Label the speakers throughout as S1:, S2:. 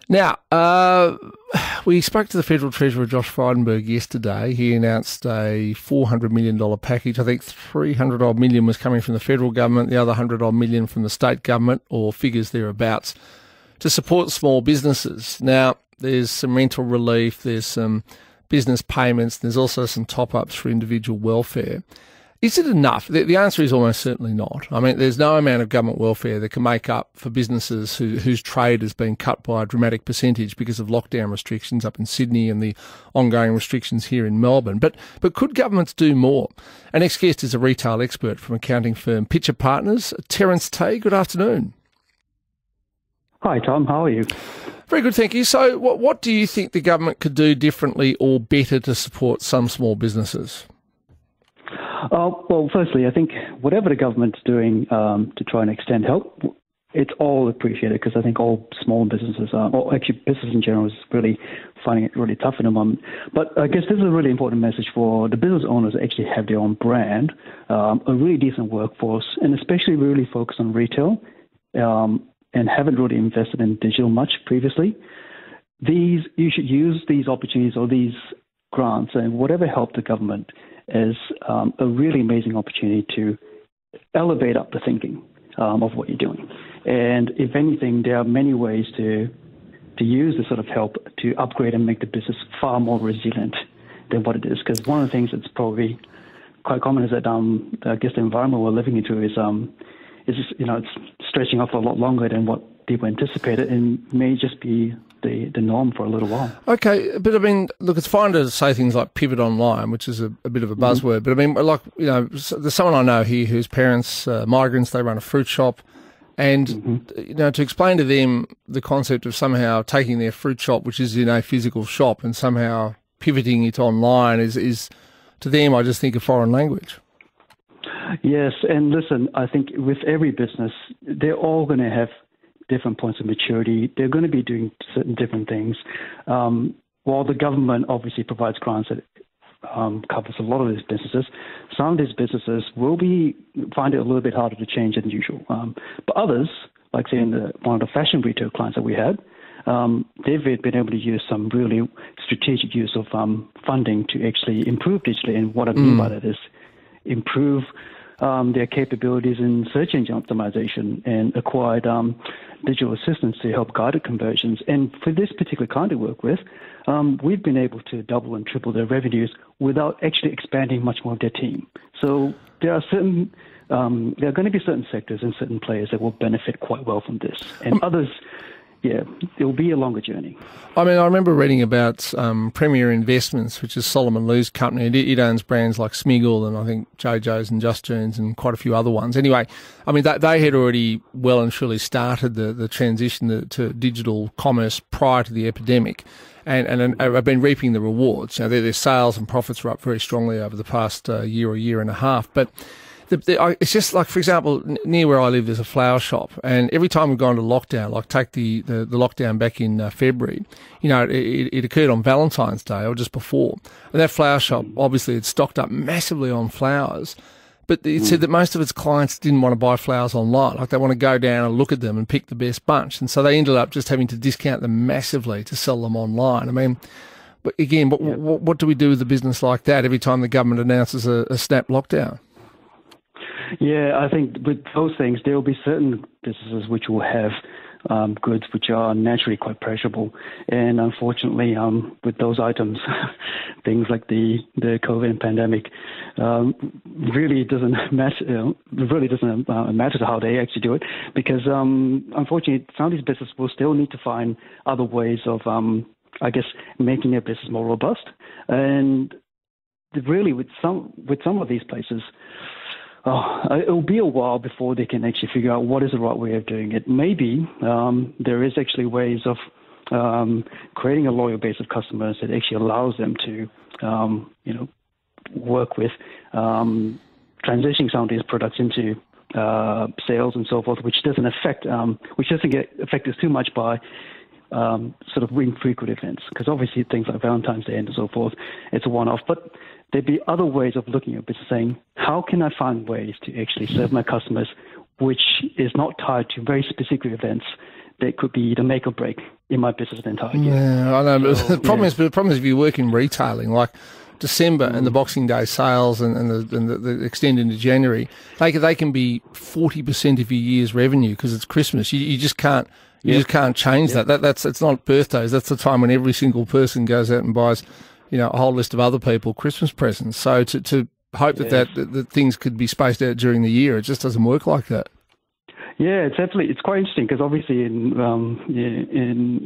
S1: Now, we spoke to the Federal Treasurer, Josh Frydenberg, yesterday. He announced a $400 million package. I think $300 million was coming from the federal government, the other $100 million from the state government, or figures thereabouts, to support small businesses. Now, there's some rental relief, there's some business payments, there's also some top-ups for individual welfare. Is it enough? The answer is almost certainly not. I mean, there's no amount of government welfare that can make up for businesses whose trade has been cut by a dramatic percentage because of lockdown restrictions up in Sydney and the ongoing restrictions here in Melbourne. But could governments do more? Our next guest is a retail expert from accounting firm Pitcher Partners, Terence Tay. Good afternoon.
S2: Hi, Tom. How are you?
S1: Very good, thank you. So what do you think the government could do differently or better to support some small businesses?
S2: Well, firstly, I think whatever the government's doing to try and extend help, it's all appreciated because I think all small businesses or actually business in general is really finding it really tough in the moment. But I guess this is a really important message for the business owners that actually have their own brand, a really decent workforce, and especially really focus on retail and haven't really invested in digital much previously. You should use these opportunities or these grants and whatever help the government is a really amazing opportunity to elevate up the thinking of what you're doing. And if anything, there are many ways to use this sort of help to upgrade and make the business far more resilient than what it is. Because one of the things that's probably quite common is that I guess the environment we're living into is it's stretching off a lot longer than what people anticipated and may just be the norm for a little while. Okay,
S1: but I mean, look, it's fine to say things like pivot online, which is a bit of a buzzword, but I mean, like, there's someone I know here whose parents are migrants, they run a fruit shop, and, to explain to them the concept of somehow taking their fruit shop, which is in a physical shop, and somehow pivoting it online is to them, I just think, a foreign language.
S2: Yes, and listen, I think with every business, they're all going to have different points of maturity. They're going to be doing certain different things. While the government obviously provides grants that covers a lot of these businesses, some of these businesses will find it a little bit harder to change than usual. But others, like say one of the fashion retail clients that we had, they've been able to use some really strategic use of funding to actually improve digitally. And what I mean by that is improve their capabilities in search engine optimization and acquired digital assistants to help guide conversions. And for this particular client to work with, we've been able to double and triple their revenues without actually expanding much more of their team. So there are going to be certain sectors and certain players that will benefit quite well from this, and others. Yeah, it will be a longer journey.
S1: I mean, I remember reading about Premier Investments, which is Solomon Lew's company. It owns brands like Smiggle and I think JoJo's and Just Jones and quite a few other ones. Anyway, I mean, they had already well and truly started the transition to digital commerce prior to the epidemic and have been reaping the rewards. Now, their sales and profits are up very strongly over the past year or year and a half, but it's just like, for example, near where I live, there's a flower shop, and every time we've gone to lockdown, like take the lockdown back in February, it occurred on Valentine's Day or just before, and that flower shop obviously had stocked up massively on flowers, but it said that most of its clients didn't want to buy flowers online, like they want to go down and look at them and pick the best bunch, and so they ended up just having to discount them massively to sell them online. I mean, but again, what do we do with a business like that every time the government announces a snap lockdown?
S2: Yeah, I think with those things, there will be certain businesses which will have goods which are naturally quite perishable. And unfortunately, with those items, things like the COVID pandemic really doesn't matter. Really doesn't matter how they actually do it, because unfortunately, some of these businesses will still need to find other ways of, I guess, making their business more robust. And really, with some of these places, it'll be a while before they can actually figure out what is the right way of doing it. Maybe there is actually ways of creating a loyal base of customers that actually allows them to, work with transitioning some of these products into sales and so forth, which doesn't get affected too much by sort of infrequent events. Because obviously things like Valentine's Day and so forth, it's a one-off, but there'd be other ways of looking at business, saying, how can I find ways to actually serve my customers, which is not tied to very specific events that could be the make or break in my business the entire year.
S1: Yeah, I know.
S2: So,
S1: the problem is if you work in retailing, like December and the Boxing Day sales and the extend into January, they can be 40% of your year's revenue because it's Christmas. You just can't just can't change that. It's not birthdays. That's the time when every single person goes out and buys, a whole list of other people Christmas presents. So to hope that things could be spaced out during the year, it just doesn't work like that.
S2: Yeah, it's quite interesting because obviously in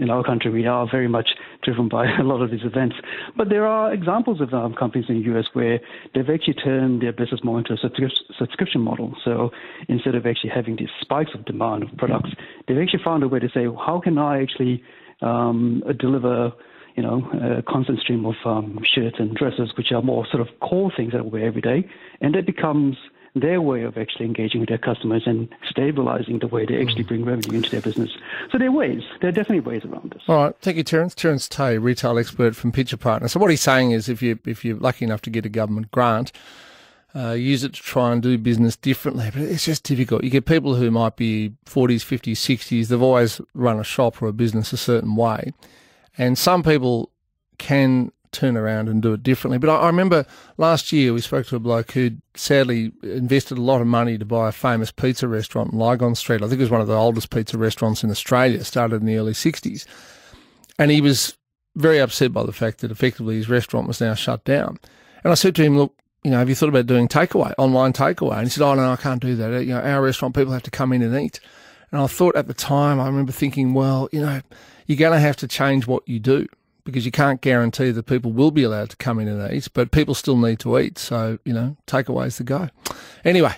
S2: our country we are very much driven by a lot of these events. But there are examples of companies in the US where they've actually turned their business more into a subscription model. So instead of actually having these spikes of demand of products, they've actually found a way to say, how can I actually deliver a constant stream of shirts and dresses, which are more sort of core things that I wear every day, and that becomes their way of actually engaging with their customers and stabilizing the way they actually bring revenue into their business. So there are definitely ways around this.
S1: All right, thank you, Terence. Terence Tay, retail expert from Pitcher Partners. So what he's saying is if you're lucky enough to get a government grant, use it to try and do business differently. But it's just difficult. You get people who might be 40s, 50s, 60s. They've always run a shop or a business a certain way. And some people can turn around and do it differently. But I remember last year we spoke to a bloke who'd sadly invested a lot of money to buy a famous pizza restaurant in Lygon Street. I think it was one of the oldest pizza restaurants in Australia, started in the early 60s. And he was very upset by the fact that effectively his restaurant was now shut down. And I said to him, look, have you thought about doing takeaway, online takeaway? And he said, oh, no, I can't do that. Our restaurant, people have to come in and eat. And I thought at the time, I remember thinking, well, you're going to have to change what you do, because you can't guarantee that people will be allowed to come in and eat, but people still need to eat. So, takeaway's the go. Anyway,